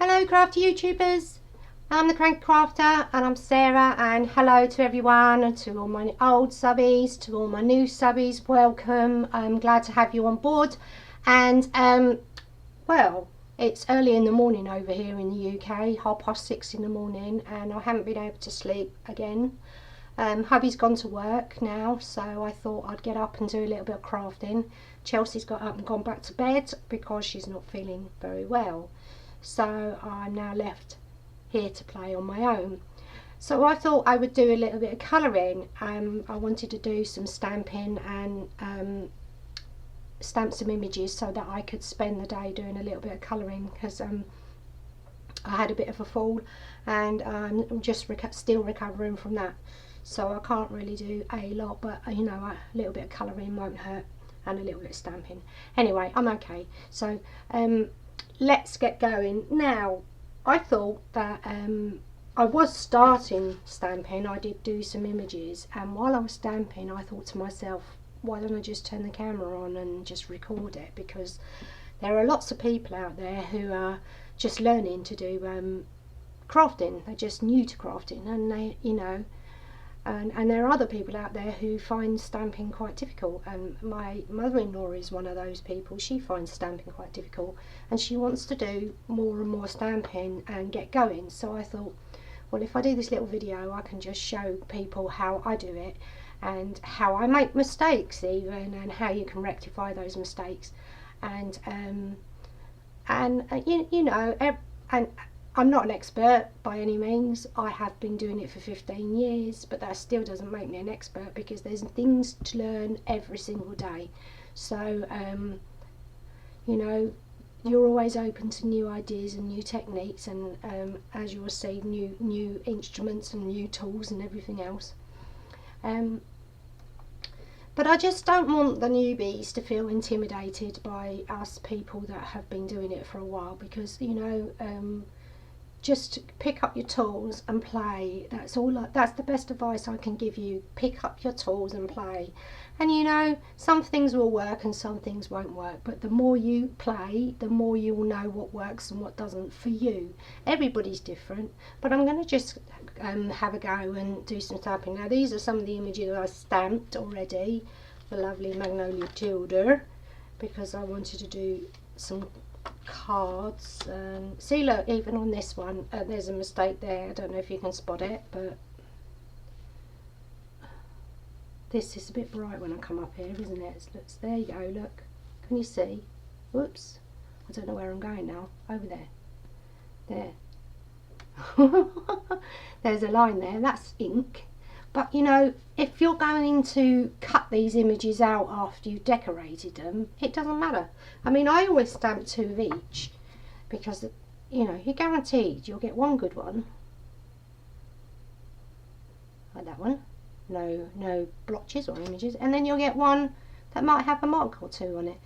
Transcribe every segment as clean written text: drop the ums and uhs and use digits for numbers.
Hello crafty YouTubers, I'm the Cranky Crafter and I'm Sarah, and hello to everyone, and to all my old subbies, to all my new subbies, welcome. I'm glad to have you on board. And well, it's early in the morning over here in the UK, 6:30 in the morning, and I haven't been able to sleep again. Hubby's gone to work now, so I thought I'd get up and do a little bit of crafting. Chelsea's got up and gone back to bed because she's not feeling very well. So I'm now left here to play on my own. So I thought I would do a little bit of colouring. I wanted to do some stamping and stamp some images so that I could spend the day doing a little bit of colouring, because I had a bit of a fall and I'm just still recovering from that. So I can't really do a lot, but you know, a little bit of colouring won't hurt, and a little bit of stamping. Anyway, I'm okay. So let's get going. Now, I thought that I was starting stamping. I did do some images, and while I was stamping I thought to myself, why don't I just turn the camera on and just record it, because there are lots of people out there who are just learning to do crafting. They're just new to crafting, and they, you know, and there are other people out there who find stamping quite difficult, and my mother-in-law is one of those people. She finds stamping quite difficult, and she wants to do more and more stamping and get going. So I thought, well, if I do this little video, I can just show people how I do it, and how I make mistakes even, and how you can rectify those mistakes. And you know, and I'm not an expert by any means. I have been doing it for 15 years, but that still doesn't make me an expert, because there's things to learn every single day. So you know, you're always open to new ideas and new techniques, and as you will see, new instruments and new tools and everything else. But I just don't want the newbies to feel intimidated by us people that have been doing it for a while, because, you know, just pick up your tools and play. That's all. That's the best advice I can give you. Pick up your tools and play. And you know, some things will work and some things won't work, but the more you play, the more you will know what works and what doesn't for you. Everybody's different, but I'm going to just have a go and do some stamping. Now, these are some of the images that I stamped already, the lovely Magnolia Tudor, because I wanted to do some cards. See, look, even on this one there's a mistake there. I don't know if you can spot it, but this is a bit bright when I come up here, isn't it? There you go, look, can you see? Whoops, I don't know where I'm going now. Over there, there's a line there, that's ink. But you know, if you're going to cut these images out after you've decorated them, it doesn't matter. I mean, I always stamp 2 of each, because, you know, you're guaranteed you'll get one good one, like that one, no blotches or images, and then you'll get one that might have a mark or 2 on it.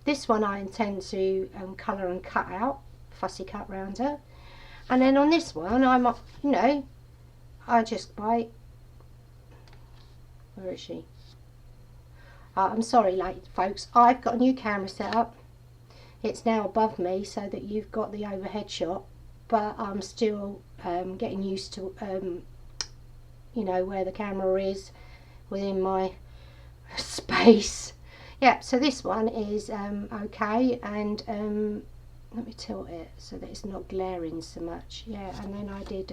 This one I intend to colour and cut out, fussy cut round it, and then on this one I might, you know, I just buy. Where is she? I'm sorry, folks, I've got a new camera set up. It's now above me so that you've got the overhead shot, but I'm still getting used to you know, where the camera is within my space. Yeah, so this one is okay, and let me tilt it so that it's not glaring so much. Yeah, and then I did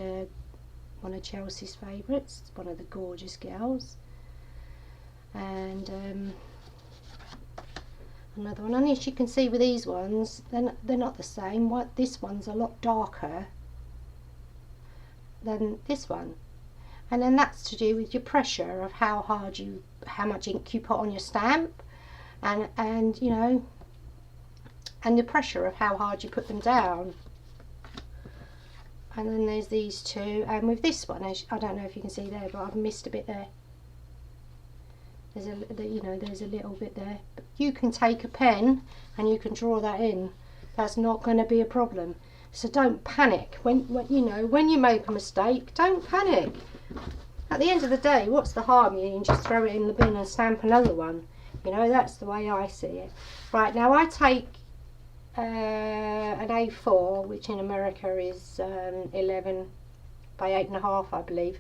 one of Chelsea's favourites, one of the gorgeous girls, and another one. And as you can see with these ones, they're not the same. This one's a lot darker than this one, and then that's to do with your pressure of how much ink you put on your stamp, and you know, and the pressure of how hard you put them down. And then there's these two, and with this one, I don't know if you can see there, but I've missed a bit there. There's a little bit there. But you can take a pen and you can draw that in. That's not going to be a problem. So don't panic when you make a mistake. Don't panic. At the end of the day, what's the harm? You can just throw it in the bin and stamp another one. You know, that's the way I see it. Right, now I take an A4, which in America is 11 by 8.5, I believe.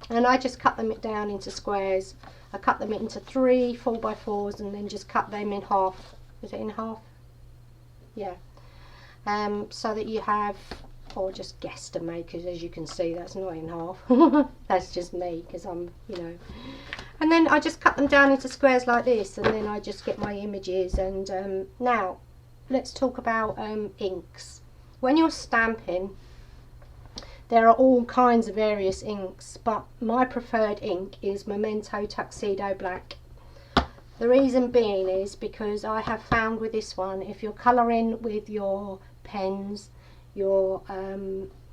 And I just cut them down into squares. I cut them into 3 4x4s and then just cut them in half. Is it in half? Yeah. So that you have, or just guesstimate, because as you can see that's not in half. That's just me, because I'm, you know. And then I just cut them down into squares like this, and then I just get my images. And now let's talk about inks. When you're stamping, there are all kinds of various inks, but my preferred ink is Memento Tuxedo Black. The reason being is because I have found with this one, if you're colouring with your pens, your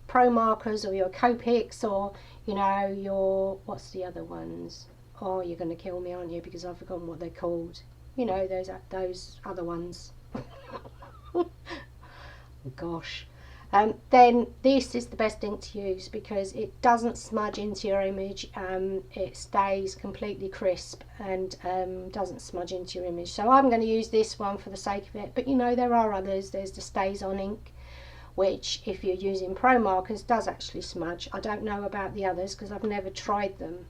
Pro markers or your Copics, or, you know, your, what's the other ones? Oh, you're going to kill me, aren't you, because I've forgotten what they're called. You know, those other ones. Oh, gosh. Then this is the best ink to use because it doesn't smudge into your image. It stays completely crisp and doesn't smudge into your image. So I'm going to use this one for the sake of it, but you know, there are others. There's the StazOn ink, which if you're using Pro markers does actually smudge. I don't know about the others because I've never tried them.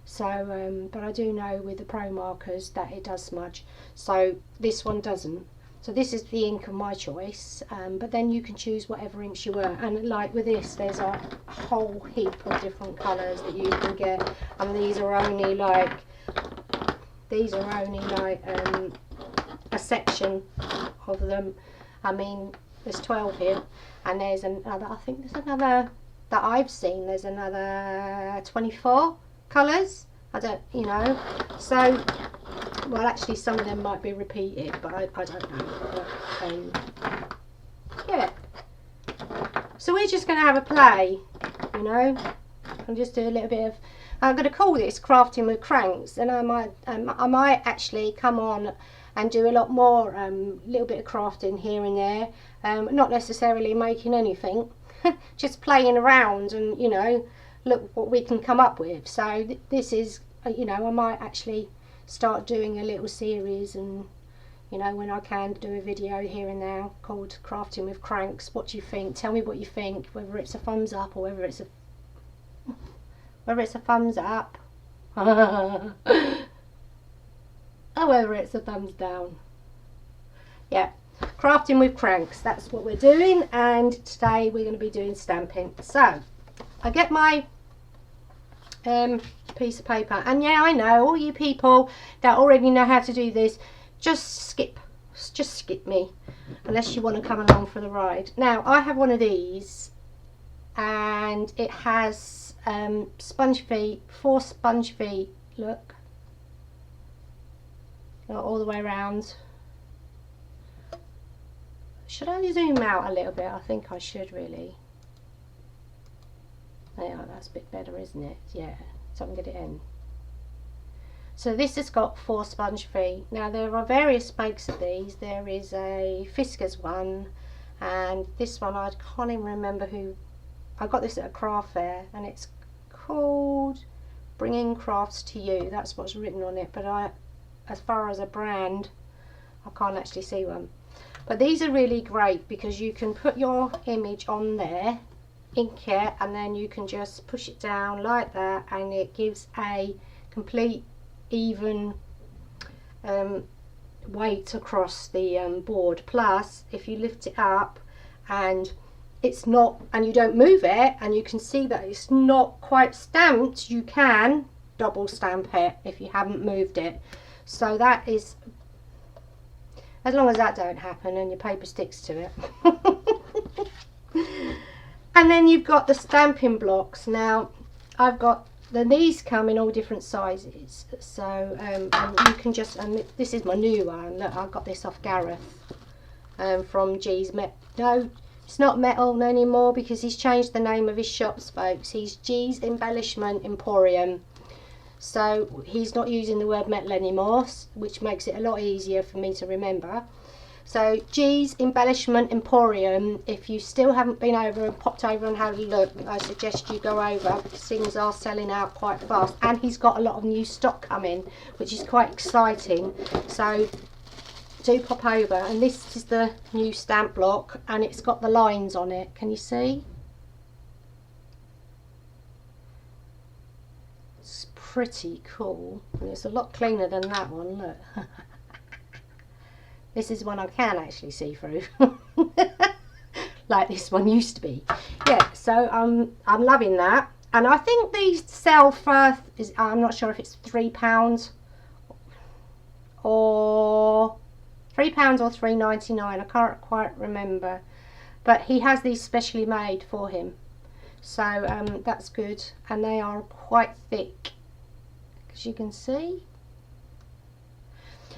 So but I do know with the Pro markers that it does smudge. So this one doesn't. So this is the ink of my choice, but then you can choose whatever inks you want. And like with this, there's a whole heap of different colours that you can get, and these are only like a section of them. I mean, there's 12 here, and there's another, I think there's another that I've seen, there's another 24 colours. I don't, you know, so, well, actually some of them might be repeated, but I don't know. But, yeah. So we're just going to have a play, you know, and just do a little bit of, I'm going to call this crafting with cranks, and I might actually come on and do a lot more, little bit of crafting here and there, not necessarily making anything, just playing around and, you know, look what we can come up with. So this is, you know, I might actually start doing a little series, and, you know, when I can, do a video here and now called Crafting with Cranks. What do you think? Tell me what you think, whether it's a thumbs up or whether it's a thumbs up or whether it's a thumbs down. Yeah, Crafting with Cranks, that's what we're doing, and today we're going to be doing stamping. So I get my piece of paper, and yeah, I know all you people that already know how to do this, just skip me, unless you want to come along for the ride. Now I have one of these, and it has sponge feet, 4 sponge feet, look, all the way around. Should I zoom out a little bit? I think I should really. Yeah, that's a bit better, isn't it? Yeah, so I'm going to get it in. So this has got 4 sponge feet. Now there are various makes of these. There is a Fiskars one, and this one I can't even remember who. I got this at a craft fair, and it's called Bringing Crafts to You. That's what's written on it, but as far as a brand, I can't actually see one. But these are really great because you can put your image on there, ink it, and then you can just push it down like that, and it gives a complete even weight across the board. Plus, if you lift it up and it's not, and you don't move it, and you can see that it's not quite stamped, you can double stamp it if you haven't moved it. So that is, as long as that don't happen and your paper sticks to it. And then you've got the stamping blocks. Now I've got, these come in all different sizes, so and you can just, and this is my new one. Look, I got this off Gareth from G's no, it's not Metal anymore because he's changed the name of his shops, folks. He's G's Embellishment Emporium, so he's not using the word metal anymore, which makes it a lot easier for me to remember. So G's Embellishment Emporium, if you still haven't been over and popped over and had a look, I suggest you go over because things are selling out quite fast, and he's got a lot of new stock coming, which is quite exciting. So do pop over. And this is the new stamp block, and it's got the lines on it. Can you see? It's pretty cool, and it's a lot cleaner than that one. Look. This is one I can actually see through. Like this one used to be. Yeah, so I'm loving that. And I think these sell for, I'm not sure if it's £3 or £3 or £3.99. I can't quite remember. But he has these specially made for him. So that's good. And they are quite thick, as you can see.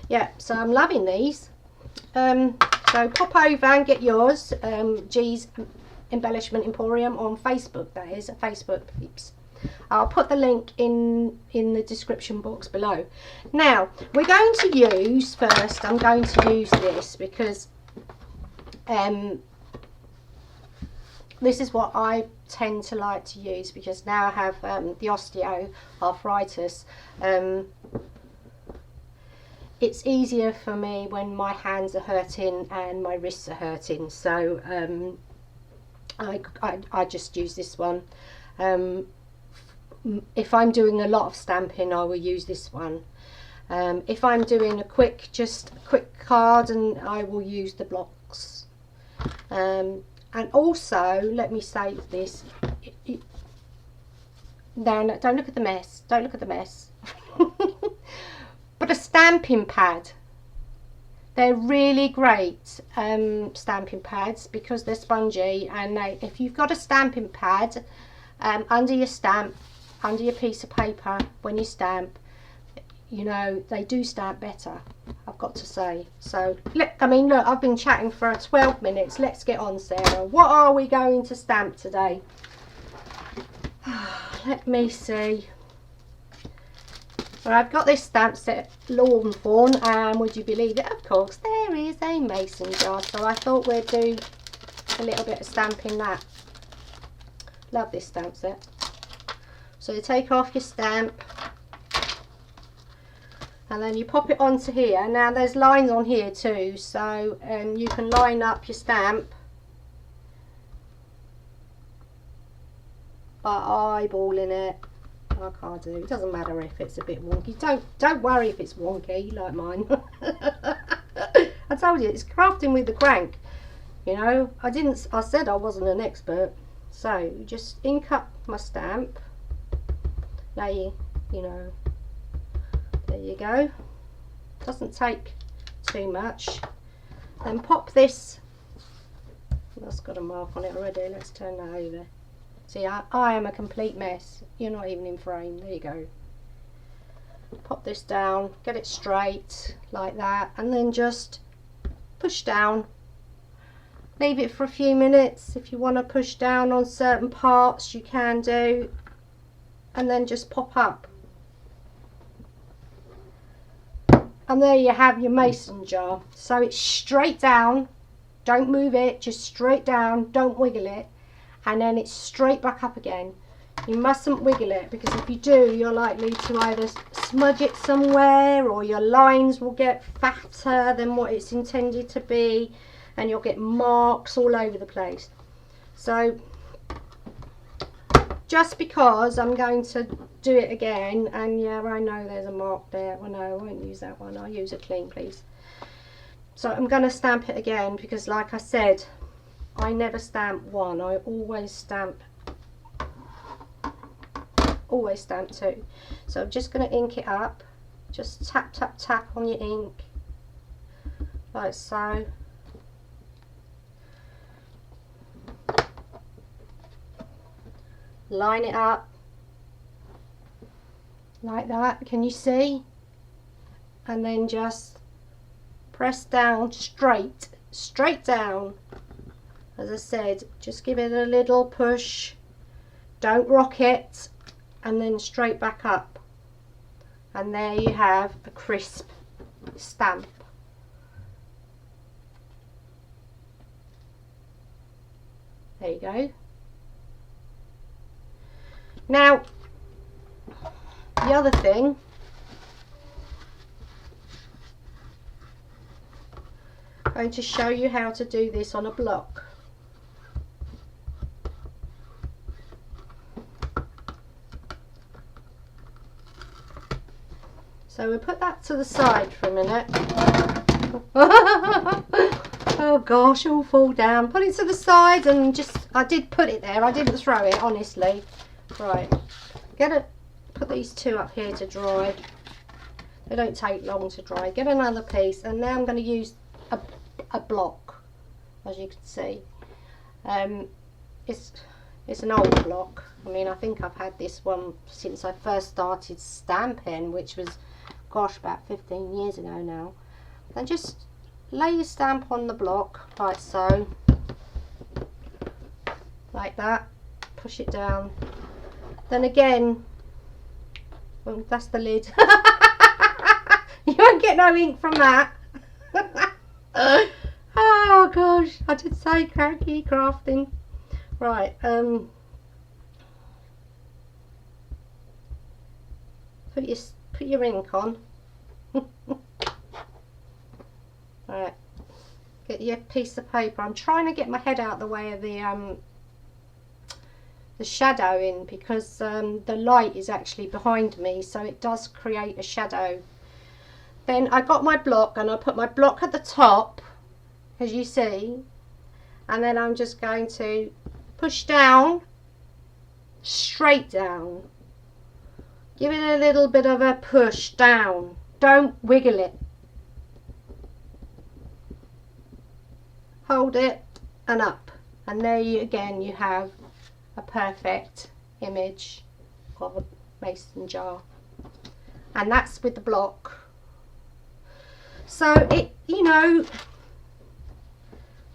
Yeah, so I'm loving these. So pop over and get yours. G's Embellishment Emporium on Facebook, that is, Facebook peeps. I'll put the link in the description box below. Now we're going to use first, I'm going to use this because this is what I tend to like to use, because now I have the osteoarthritis. It's easier for me when my hands are hurting and my wrists are hurting, so I just use this one. If I'm doing a lot of stamping, I will use this one. If I'm doing a quick card, and I will use the blocks. And also, let me say this. No, don't look at the mess. Don't look at the mess. But a stamping pad. They're really great stamping pads because they're spongy, and if you've got a stamping pad under your stamp, under your piece of paper when you stamp, you know, they do stamp better, I've got to say. So I mean, look, I've been chatting for 12 minutes. Let's get on, Sarah. What are we going to stamp today? Let me see. Well, I've got this stamp set, Lawn Fawn, and would you believe it, of course there is a mason jar, so I thought we'd do a little bit of stamping that. Love this stamp set. So you take off your stamp, and then you pop it onto here. Now there's lines on here too, so you can line up your stamp by eyeballing it. I can't do. It doesn't matter if it's a bit wonky. Don't worry if it's wonky like mine. I told you, it's crafting with the crank. You know, I said I wasn't an expert. So you just ink up my stamp. Now you know, there you go. Doesn't take too much. Then pop this. That's got a mark on it already. Let's turn that over. See, I am a complete mess. You're not even in frame. There you go. Pop this down, get it straight like that, and then just push down. Leave it for a few minutes. If you want to push down on certain parts, you can do, and then just pop up. And there you have your mason jar. So it's straight down. Don't move it, just straight down. Don't wiggle it. And then it's straight back up again. You mustn't wiggle it, because if you do, you're likely to either smudge it somewhere, or your lines will get fatter than what it's intended to be, and you'll get marks all over the place. So just because I'm going to do it again, and yeah, I know there's a mark there. Well, no, I won't use that one. I'll use it clean, please. So I'm going to stamp it again, because like I said, I never stamp one, I always stamp two. So I'm just going to ink it up. Just tap tap tap on your ink like so. Line it up like that, can you see? And then just press down straight down. As I said, just give it a little push, don't rock it, and then straight back up. And there you have a crisp stamp. There you go. Now, the other thing going to show you how to do this on a block. So we'll put that to the side for a minute. Oh gosh, all fall down. Put it to the side and just, I did put it there, I didn't throw it, honestly. Right, put these two up here to dry. They don't take long to dry. Get another piece, and now I'm going to use a block, as you can see. It's an old block. I mean, I think I've had this one since I first started stamping, which was, gosh, about 15 years ago now. And just lay your stamp on the block, like so, like that. Push it down. Then again, well, that's the lid. You won't get no ink from that. Oh gosh, I did say cranky crafting. Right, put your ink on. Right, get your piece of paper. I'm trying to get my head out the way of the shadowing, because the light is actually behind me, so it does create a shadow. Then I got my block, and I put my block at the top, as you see, and then I'm just going to push down, straight down. Give it a little bit of a push down. Don't wiggle it. Hold it and up, and there you again you have a perfect image of a mason jar, and that's with the block. So it, you know,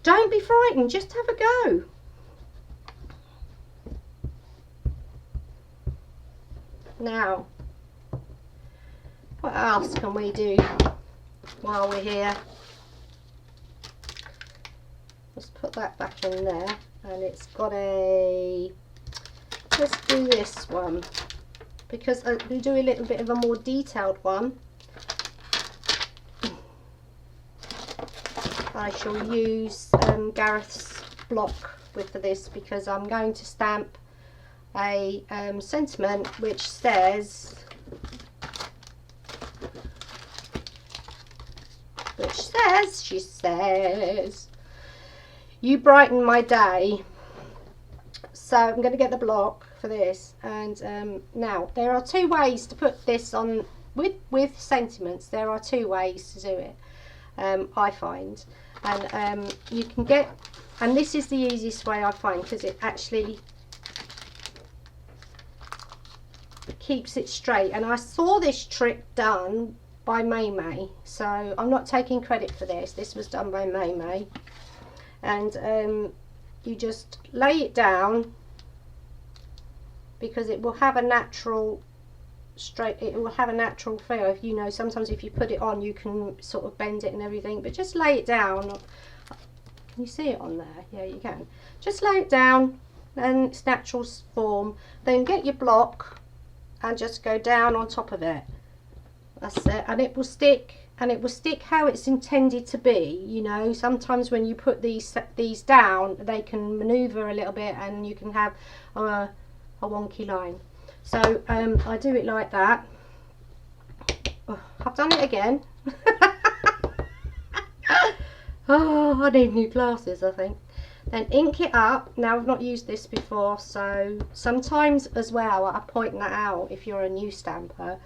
don't be frightened, just have a go. Now, what else can we do while we're here? Let's put that back in there, and it's got a, let's do this one, because we'll do a little bit of a more detailed one. I shall use Gareth's block for this, because I'm going to stamp a sentiment which says, she says, "You brighten my day." So I'm going to get the block for this, and now there are two ways to put this on with sentiments. There are two ways to do it, I find, and you can get, and this is the easiest way I find, because it actually keeps it straight. And I saw this trick done by May May, so I'm not taking credit for this. This was done by May May, and you just lay it down, because it will have a natural straight, it will have a natural feel. You know, sometimes if you put it on you can sort of bend it and everything, but just lay it down. Can you see it on there? Yeah, you can. Just lay it down and its natural form. Then get your block and just go down on top of it. That's it, and it will stick, and it will stick how it's intended to be. You know, sometimes when you put these down, they can maneuver a little bit, and you can have a wonky line. So I do it like that. Oh, I've done it again. Oh, I need new glasses, I think. Then ink it up. Now, I've not used this before, so sometimes as well I point that out if you're a new stamper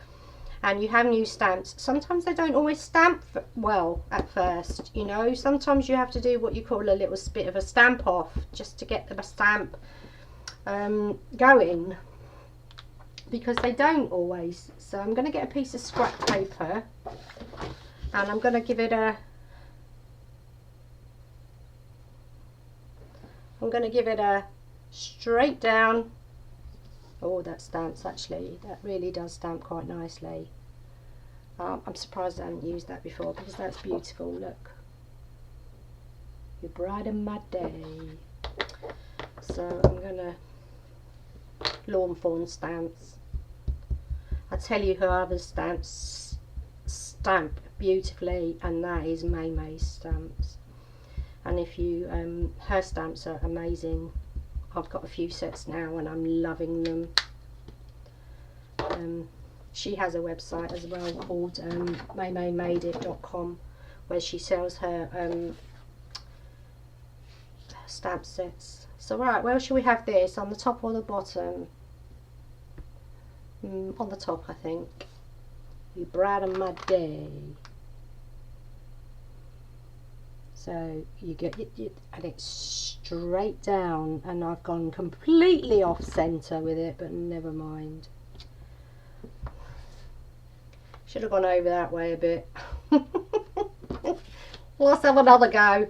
and you have new stamps. Sometimes they don't always stamp well at first, you know. Sometimes you have to do what you call a little bit of a stamp off, just to get the stamp going, because they don't always. So I'm going to get a piece of scrap paper, and I'm going to give it a, straight down. Oh, that stamps, actually, that really does stamp quite nicely. I'm surprised I haven't used that before, because that's beautiful. Look, you brighten my day. So I'm gonna Lawn Fawn stamps. I tell you, her other stamps stamp beautifully, and that is May May's stamps. and if you her stamps are amazing. I've got a few sets now and I'm loving them. She has a website as well called maymaymadeit.com, where she sells her stamp sets. So right, where shall we have this? On the top or the bottom? On the top, I think. You brighten my day. So you get it, and it's straight down, and I've gone completely off centre with it, but never mind. Should have gone over that way a bit. Let's have another go.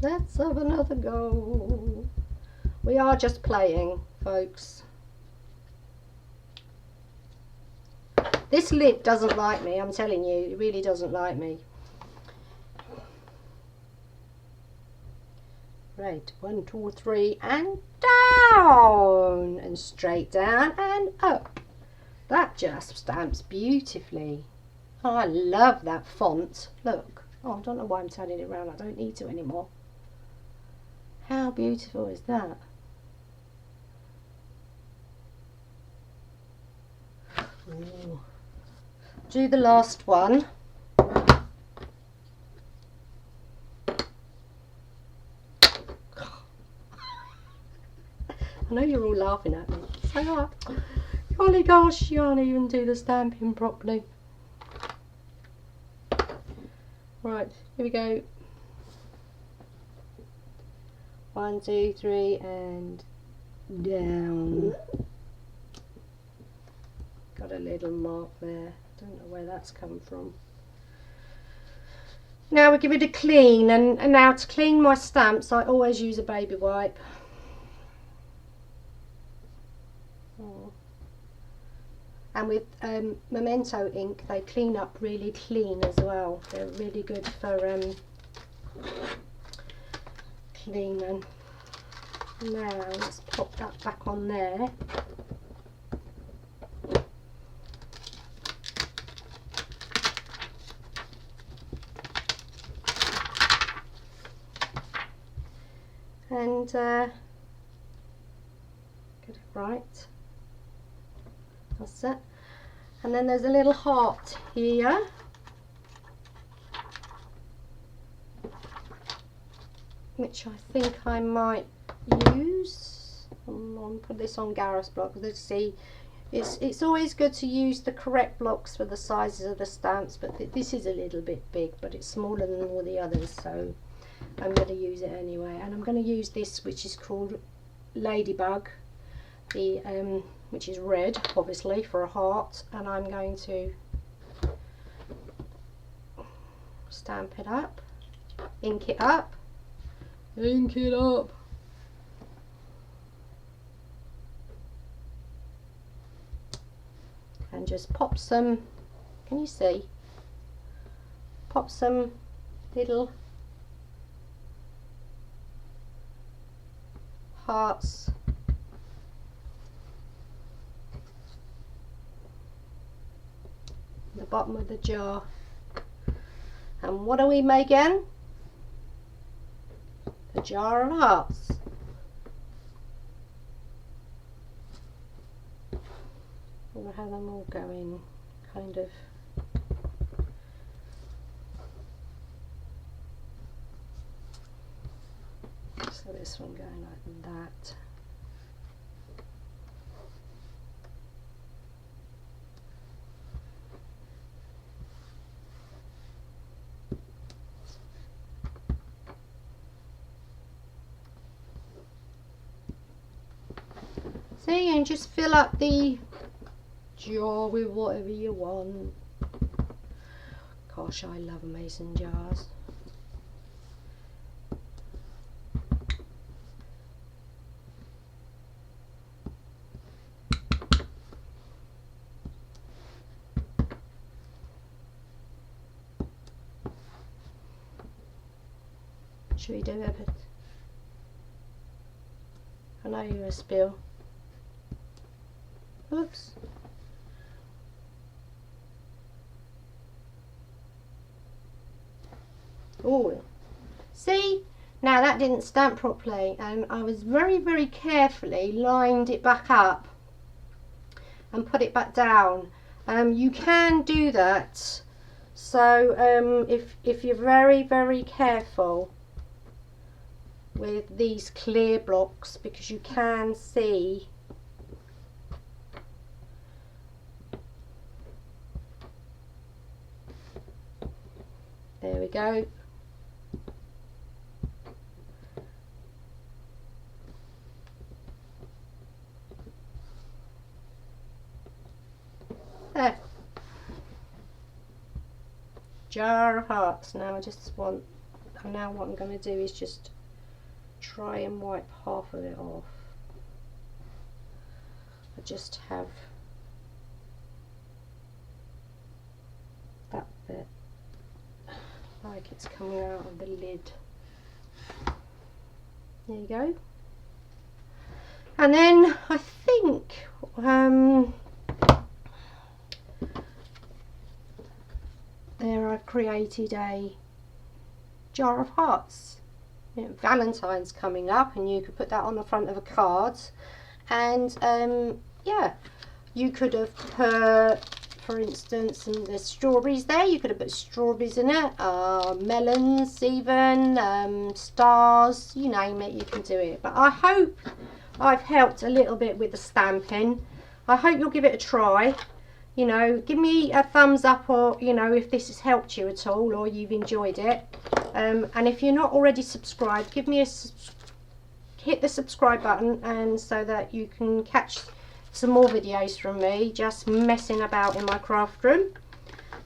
Let's have another go. We are just playing, folks. This lid doesn't like me, I'm telling you, it really doesn't like me. Right, 1, 2, 3, and down, and straight down and up. That just stamps beautifully. Oh, I love that font. Look. Oh, I don't know why I'm turning it around. I don't need to anymore. How beautiful is that? Ooh. Do the last one. I know you're all laughing at me. Say that. Golly gosh, you can't even do the stamping properly. Right, here we go. 1, 2, 3, and down. Got a little mark there. Don't know where that's come from. Now we give it a clean, and now to clean my stamps I always use a baby wipe. And with Memento ink they clean up really clean as well. They're really good for cleaning. Now let's pop that back on there. And get it right. That's it. And then there's a little heart here. Which I think I might use. I'll put this on Gareth's block. Let's see. It's always good to use the correct blocks for the sizes of the stamps, but this is a little bit big, but it's smaller than all the others, so I'm going to use it anyway. And I'm going to use this, which is called Ladybug, the which is red, obviously, for a heart, and I'm going to stamp it up, ink it up, ink it up. And just pop some, can you see? Pop some little hearts at the bottom of the jar. And what are we making? A jar of hearts. We'll have them all going kind of so this one going like that. See, and just fill up the jar with whatever you want. Gosh, I love mason jars. Should we do a bit? I know you're a spill. Oops. Oh, see, now that didn't stamp properly, and I was very carefully lined it back up and put it back down. You can do that, so if you're very careful with these clear blocks, because you can see there we go. There. Jar of Hearts. Now what I'm going to do is just try and wipe half of it off. I just have that bit like it's coming out of the lid. There you go. And then I think there I created a jar of hearts. You know, Valentine's coming up, and you could put that on the front of a card. And yeah, you could have put, for instance, there's strawberries there. You could have put strawberries in it, melons even, stars, you name it, you can do it. But I hope I've helped a little bit with the stamping. I hope you'll give it a try. You know, give me a thumbs up, or, you know, if this has helped you at all or you've enjoyed it. And if you're not already subscribed, give me hit the subscribe button, and so that you can catch some more videos from me just messing about in my craft room.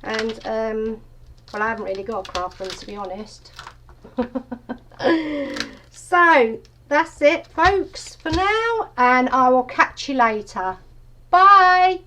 And well, I haven't really got a craft room, to be honest. So that's it, folks, for now, and I will catch you later. Bye.